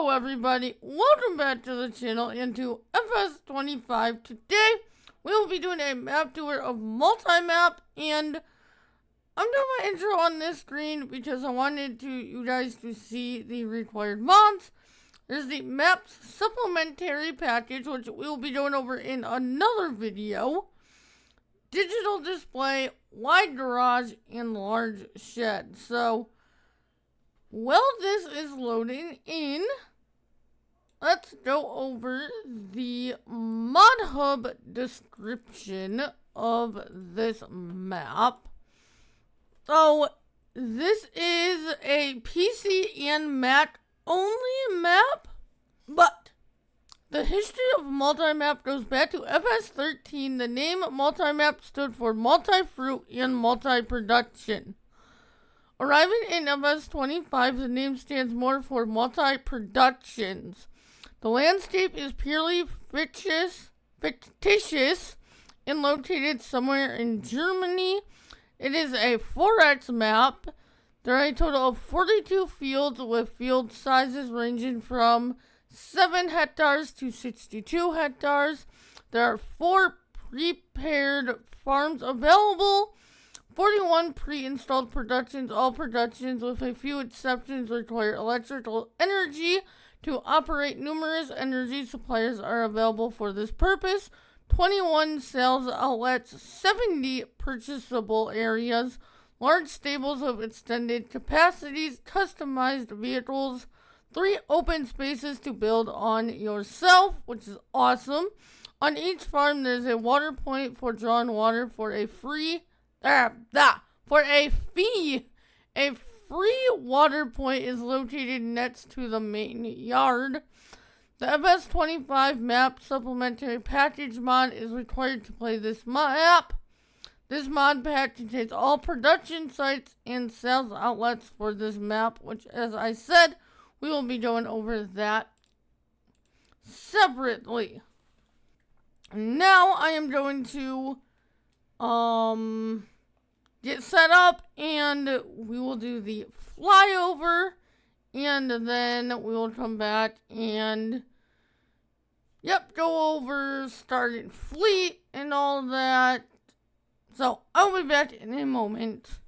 Hello everybody, welcome back to the channel and to FS25. Today we will be doing a map tour of Multimap, and I'm doing my intro on this screen because I wanted you guys to see the required mods. There's the maps supplementary package, which we will be going over in another video. Digital display, wide garage, and large shed. So while this is loading in, let's go over the mod hub description of this map. So this is a PC and Mac only map, but the history of Multimap goes back to FS13. The name Multimap stood for multi-fruit and multi-production. Arriving in FS25, the name stands more for multi-productions. The landscape is purely fictitious and located somewhere in Germany. It is a 4X map. There are a total of 42 fields with field sizes ranging from 7 hectares to 62 hectares. There are 4 prepared farms available. 41 pre-installed productions. All productions, with a few exceptions, require electrical energy to operate. Numerous energy suppliers are available for this purpose. 21 sales outlets, 70 purchasable areas, large stables of extended capacities, customized vehicles, 3 open spaces to build on yourself, which is awesome. On each farm, there's a water point for drawing water for a fee. A free water point is located next to the main yard. The FS25 map supplementary package mod is required to play this map. This mod pack contains all production sites and sales outlets for this map, which, as I said, we will be going over that separately. Now I am going to get set up, and we will do the flyover, and then we will come back and go over starting fleet and all that. So I'll be back in a moment.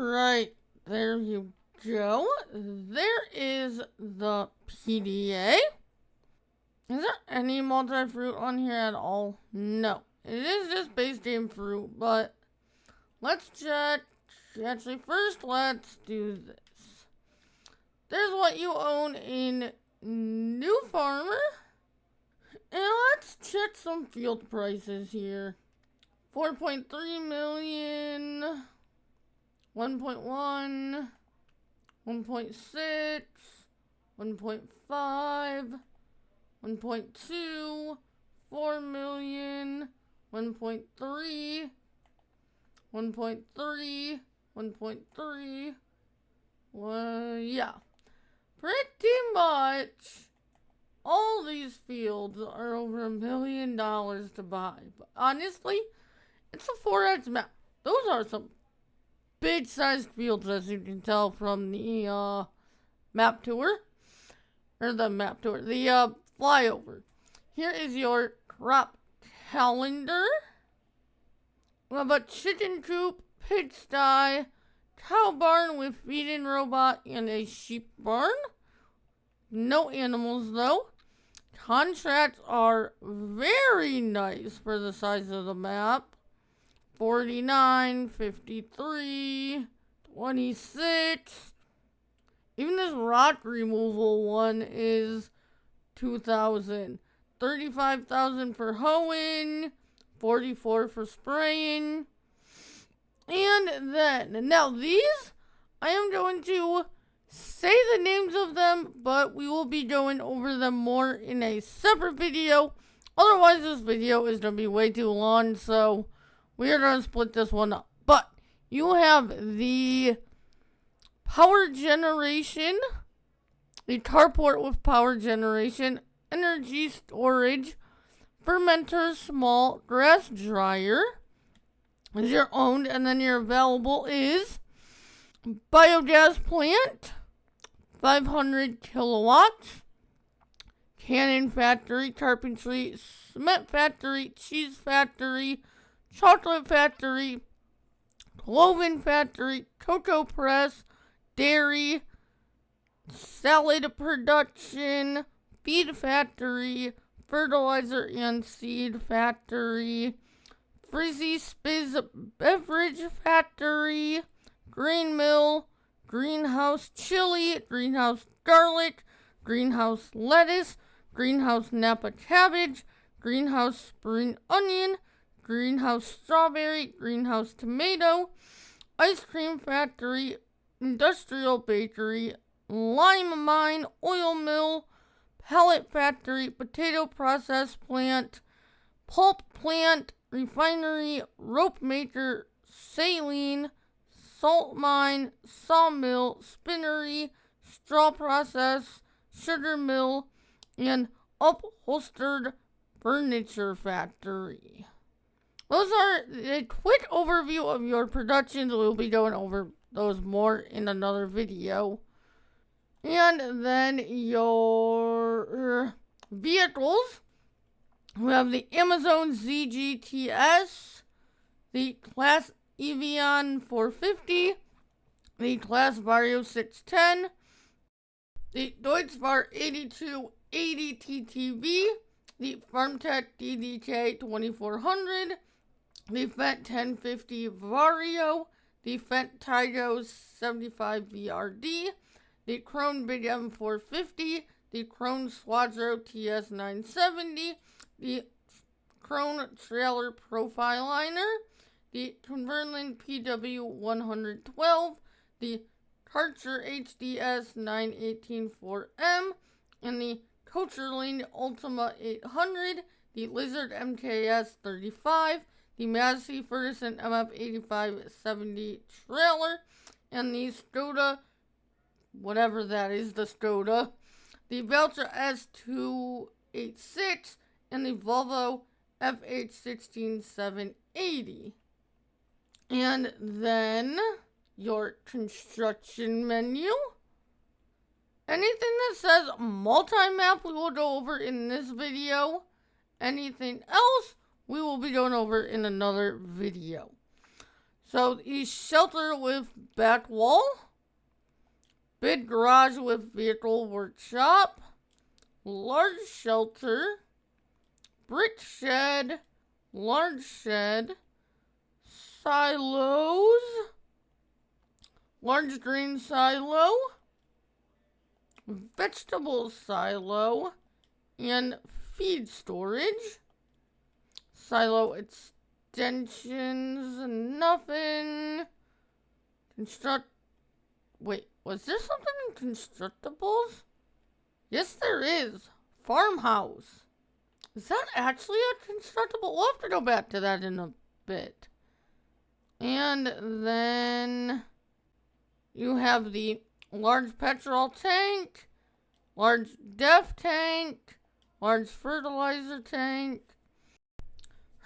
Alright, there you go. There is the PDA. Is there any multi-fruit on here at all? No. It is just base game fruit, but let's check. Actually, first let's do this. There's what you own in New Farmer. And let's check some field prices here. 4.3 million, 1.1, 1.6, 1.5, 1.2, 4 million, 1.3, 1.3, 1.3. Well, yeah. Pretty much all these fields are over $1 million to buy. But honestly, it's a 4X map. Those are some big-sized fields, as you can tell from the map tour. Or the map tour. The flyover. Here is your crop calendar. We have a chicken coop, pigsty, cow barn with feeding robot, and a sheep barn. No animals, though. Contracts are very nice for the size of the map. 49, 53, 26. Even this rock removal one is 2,000. 35,000 for hoeing, 44 for spraying. And then, now these, I am going to say the names of them, but we will be going over them more in a separate video. Otherwise, this video is going to be way too long, so we are going to split this one up. But you have the power generation, the carport with power generation, energy storage, fermenter, small grass dryer is your owned, and then your available is biogas plant, 500 kilowatts, cannon factory, carpentry, cement factory, cheese factory, chocolate factory, cloven factory, cocoa press, dairy, salad production, feed factory, fertilizer and seed factory, frizzy spiz beverage factory, grain mill, greenhouse chili, greenhouse garlic, greenhouse lettuce, greenhouse Napa cabbage, greenhouse spring onion, greenhouse strawberry, greenhouse tomato, ice cream factory, industrial bakery, lime mine, oil mill, pellet factory, potato process plant, pulp plant, refinery, rope maker, saline, salt mine, sawmill, spinnery, straw process, sugar mill, and upholstered furniture factory. Those are a quick overview of your productions. We'll be going over those more in another video. And then your vehicles. We have the Amazon ZGTS, the Class Evian 450, the Class Vario 610, the Deutz-Fahr 8280 TTV, the FarmTech DDK 2400, the Fendt 1050 Vario, the Fendt Tigo 75 VRD, the Krone Big M 450, the Krone Squadro TS 970, the Krone Trailer Profiliner, the Converland PW 112, the Karcher HDS 918 4M, and the Coacherling Ultima 800, the Lizard MKS 35, the Massey Ferguson MF 8570 trailer, and the Skoda, whatever that is, the Skoda, the Valtra S286, and the Volvo FH16780. And then your construction menu. Anything that says multi-map we will go over in this video. Anything else we will be going over in another video. So the shelter with back wall, big garage with vehicle workshop, large shelter, brick shed, large shed, silos, large grain silo, vegetable silo, and feed storage. Silo extensions, nothing. Wait, was there something in constructibles? Yes, there is. Farmhouse. Is that actually a constructible? We'll have to go back to that in a bit. And then you have the large petrol tank, large def tank, large fertilizer tank,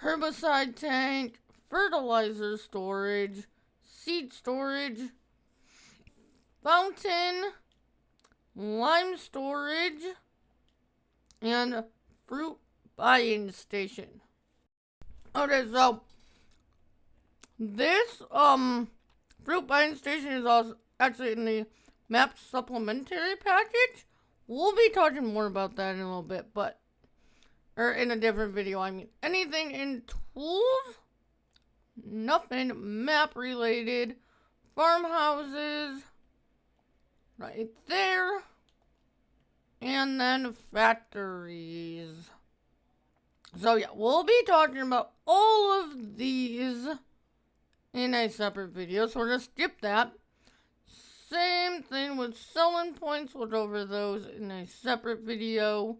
herbicide tank, fertilizer storage, seed storage, fountain, lime storage, and fruit buying station. Okay, so this fruit buying station is also actually in the map supplementary package. We'll be talking more about that in a little bit, or in a different video. I mean, anything in tools, nothing map related. Farmhouses, right there. And then factories. So yeah, we'll be talking about all of these in a separate video. So we're going to skip that. Same thing with selling points. We'll go over those in a separate video.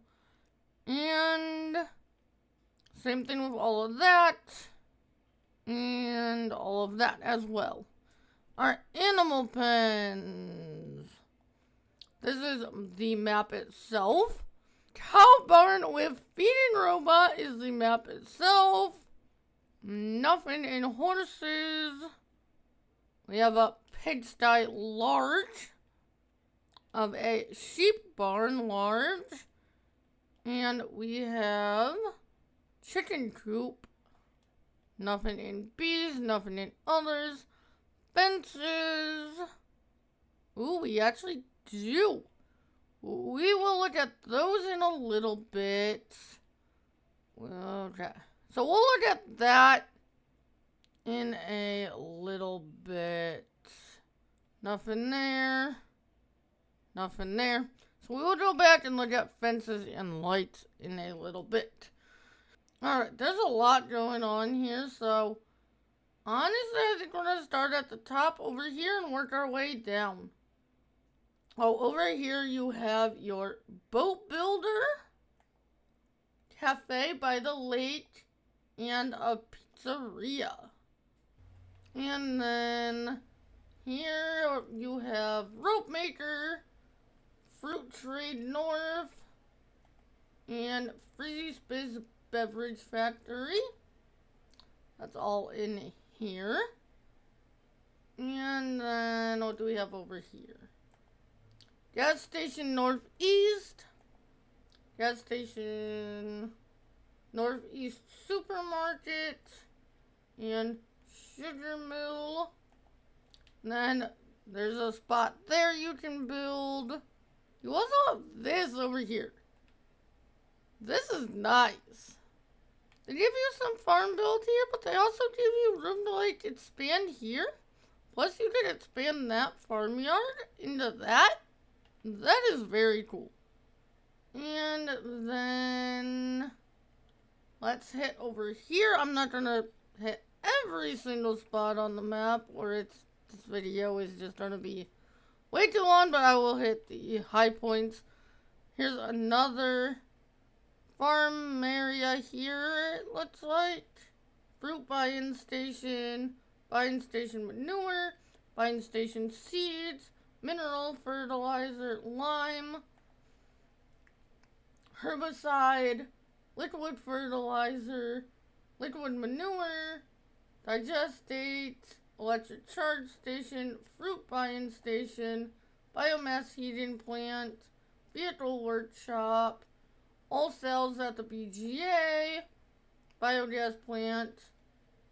And same thing with all of that. And all of that as well. Our animal pens. This is the map itself. Cow barn with feeding robot is the map itself. Nothing in horses. We have a pigsty large. Of a sheep barn large. And we have chicken coop. Nothing in bees, nothing in others. Fences. Ooh, we actually do. We will look at those in a little bit. Okay. So we'll look at that in a little bit. Nothing there. Nothing there. So we will go back and look at fences and lights in a little bit. Alright, there's a lot going on here, so honestly, I think we're going to start at the top over here and work our way down. Oh, over here you have your boat builder, cafe by the lake, and a pizzeria. And then here you have rope maker, fruit trade north, and Freeze Biz beverage factory. That's all in here. And then what do we have over here? Gas station northeast. Gas station northeast supermarket. And sugar mill. And then there's a spot there you can build. You also have this over here. This is nice. They give you some farm build here, but they also give you room to like expand here. Plus you can expand that farmyard into that. That is very cool. And then let's hit over here. I'm not gonna hit every single spot on the map, or this video is just gonna be way too long, but I will hit the high points. Here's another farm area here, it looks like. Fruit buying station manure, buying station seeds, mineral fertilizer, lime, herbicide, liquid fertilizer, liquid manure, digestate, electric charge station, fruit buying station, biomass heating plant, vehicle workshop, all cells at the BGA, biogas plant,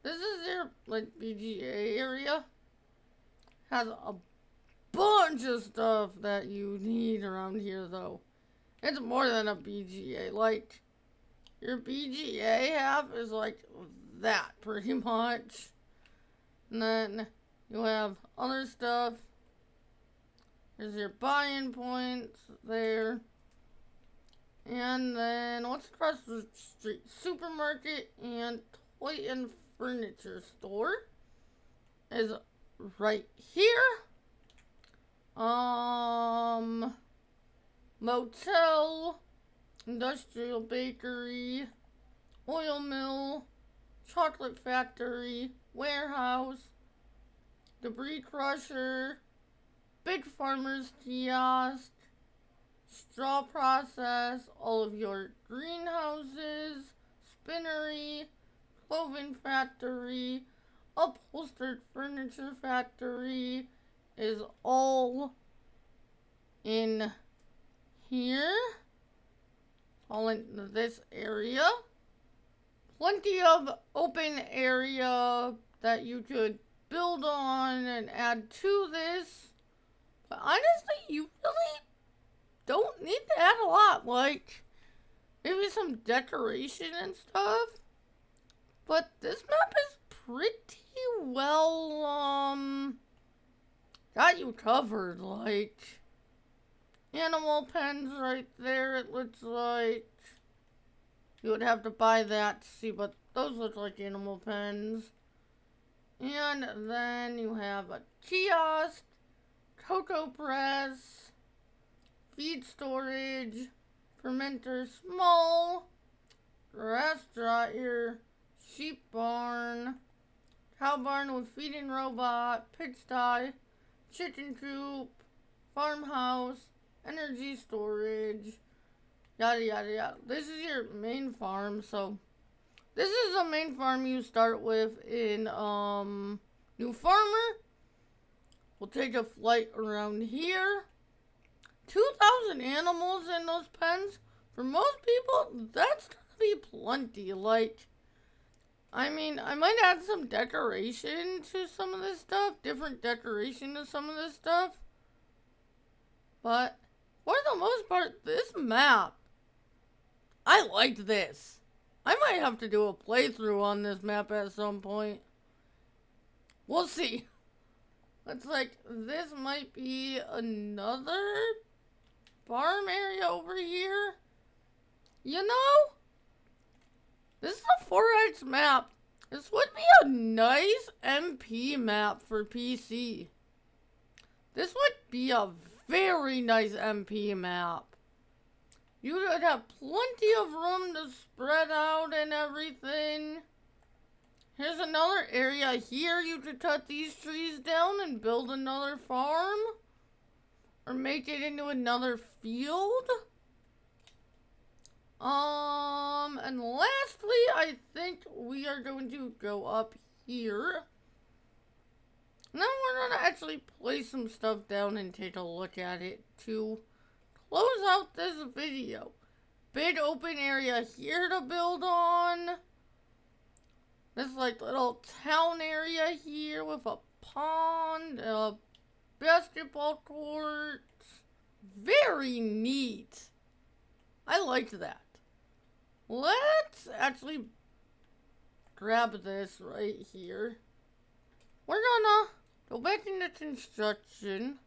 This is your, like, BGA area. Has a bunch of stuff that you need around here, though. It's more than a BGA. Like, your BGA half is like that, pretty much. And then you have other stuff. There's your buy-in points there. And then what's across the street? Supermarket and toy and furniture store is right here. Motel, industrial bakery, oil mill, chocolate factory, warehouse, debris crusher, big farmer's kiosk, straw process, all of your greenhouses, spinnery, clothing factory, upholstered furniture factory is all in here. All in this area. Plenty of open area that you could build on and add to this. But honestly, you really don't need to add a lot. Like, maybe some decoration and stuff. But this map is pretty well, got you covered. Like, animal pens right there, it looks like. You would have to buy that to see, but those look like animal pens. And then you have a kiosk, cocoa press, feed storage, fermenter small, grass dryer, sheep barn, cow barn with feeding robot, pigsty, chicken coop, farmhouse, energy storage, yada yada yada. This is your main farm, so this is the main farm you start with in New Farmer. We'll take a flight around here. 2,000 animals in those pens. For most people, that's gonna be plenty. Like, I mean, I might add some decoration to some of this stuff, different decoration to some of this stuff. But for the most part, this map, I liked this. I might have to do a playthrough on this map at some point. We'll see. Looks like this might be another farm area over here. You know, this is a 4X map. This would be a nice MP map for PC. This would be a very nice MP map. You would have plenty of room to spread out and everything. Here's another area here. You could cut these trees down and build another farm. Or make it into another field. And lastly, I think we are going to go up here. Now we're going to actually place some stuff down and take a look at it to close out this video. Big open area here to build on. This like little town area here with a pond, a basketball court. Very neat. I liked that. Let's actually grab this right here. We're gonna go back into construction.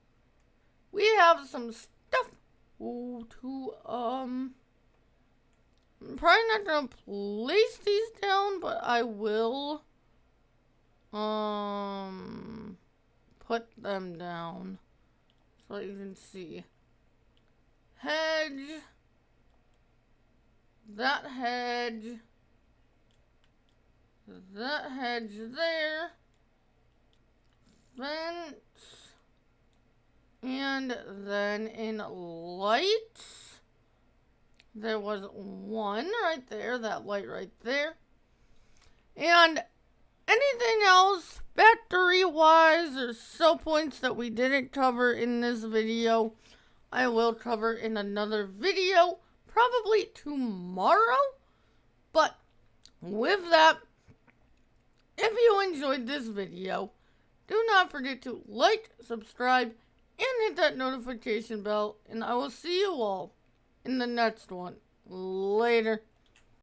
We have some stuff to, I'm probably not gonna place these down, but I will, put them down so you can see. Hedge. That hedge. That hedge there. Fence. And then in lights, there was one right there, that light right there. And anything else factory-wise or sell points that we didn't cover in this video, I will cover in another video, probably tomorrow. But with that, if If you enjoyed this video, do not forget to like, subscribe, and hit that notification bell. And I will see you all in the next one. Later.